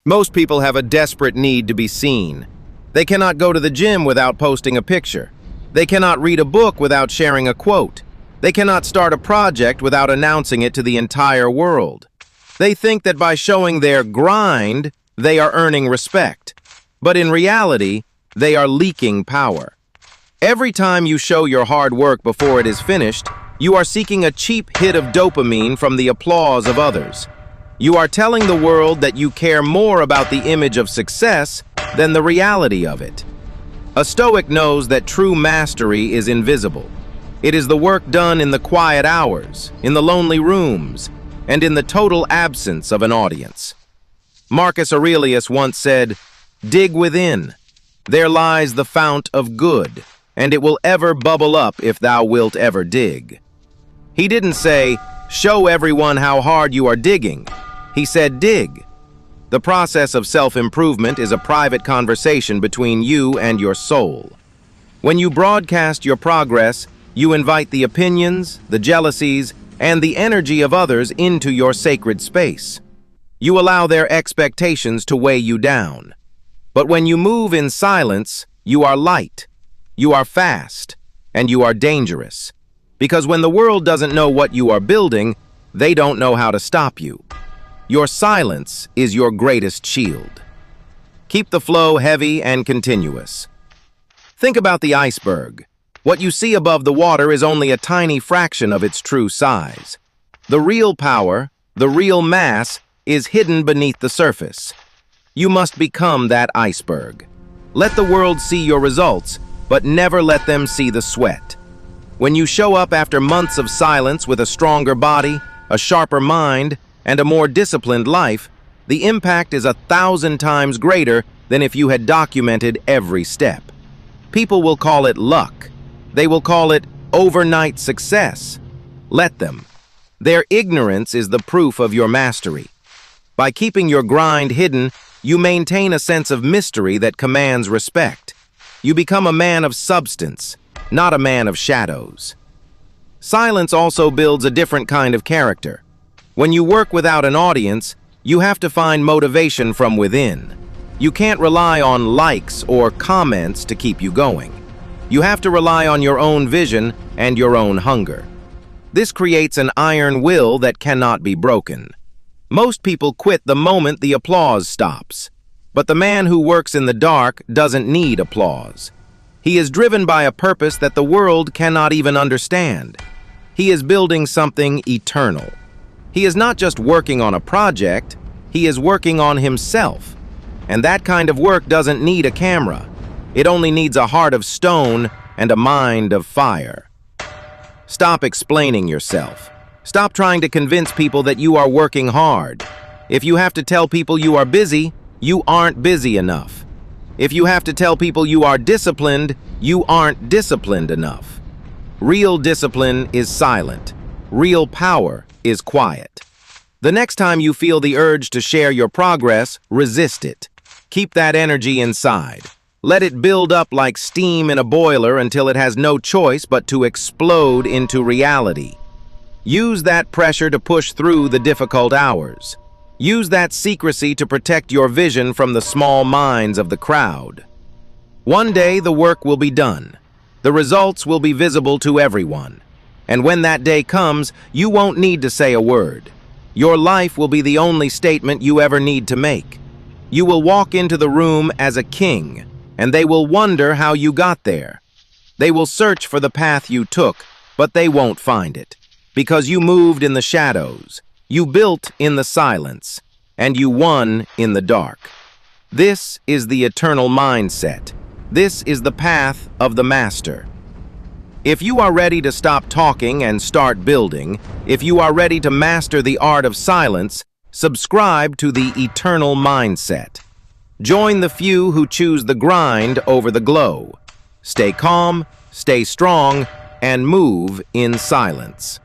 Most people have a desperate need to be seen. They cannot go to the gym without posting a picture. They cannot read a book without sharing a quote. They cannot start a project without announcing it to the entire world. They think that by showing their grind, they are earning respect. But in reality, they are leaking power. Every time you show your hard work before it is finished, you are seeking a cheap hit of dopamine from the applause of others. You are telling the world that you care more about the image of success than the reality of it. A Stoic knows that true mastery is invisible. It is the work done in the quiet hours, in the lonely rooms, and in the total absence of an audience. Marcus Aurelius once said, "Dig within. There lies the fount of good, and it will ever bubble up if thou wilt ever dig." He didn't say, "Show everyone how hard you are digging." He said, "Dig." The process of self-improvement is a private conversation between you and your soul. When you broadcast your progress, you invite the opinions, the jealousies, and the energy of others into your sacred space. You allow their expectations to weigh you down. But when you move in silence, you are light, you are fast, and you are dangerous. Because when the world doesn't know what you are building, they don't know how to stop you. Your silence is your greatest shield. Keep the flow heavy and continuous. Think about the iceberg. What you see above the water is only a tiny fraction of its true size. The real power, the real mass, is hidden beneath the surface. You must become that iceberg. Let the world see your results, but never let them see the sweat. When you show up after months of silence with a stronger body, a sharper mind, and a more disciplined life, the impact is 1,000 times greater than if you had documented every step. People will call it luck. They will call it overnight success. Let them. Their ignorance is the proof of your mastery. By keeping your grind hidden, you maintain a sense of mystery that commands respect. You become a man of substance, not a man of shadows. Silence also builds a different kind of character. When you work without an audience, you have to find motivation from within. You can't rely on likes or comments to keep you going. You have to rely on your own vision and your own hunger. This creates an iron will that cannot be broken. Most people quit the moment the applause stops. But the man who works in the dark doesn't need applause. He is driven by a purpose that the world cannot even understand. He is building something eternal. He is not just working on a project, he is working on himself. And that kind of work doesn't need a camera. It only needs a heart of stone and a mind of fire. Stop explaining yourself. Stop trying to convince people that you are working hard. If you have to tell people you are busy, you aren't busy enough. If you have to tell people you are disciplined, you aren't disciplined enough. Real discipline is silent. Real power is quiet. The next time you feel the urge to share your progress, resist it. Keep that energy inside. Let it build up like steam in a boiler until it has no choice but to explode into reality. Use that pressure to push through the difficult hours. Use that secrecy to protect your vision from the small minds of the crowd. One day the work will be done. The results will be visible to everyone. And when that day comes, you won't need to say a word. Your life will be the only statement you ever need to make. You will walk into the room as a king, and they will wonder how you got there. They will search for the path you took, but they won't find it. Because you moved in the shadows, you built in the silence, and you won in the dark. This is the eternal mindset. This is the path of the master. If you are ready to stop talking and start building, if you are ready to master the art of silence, subscribe to the eternal mindset. Join the few who choose the grind over the glow. Stay calm, stay strong, and move in silence.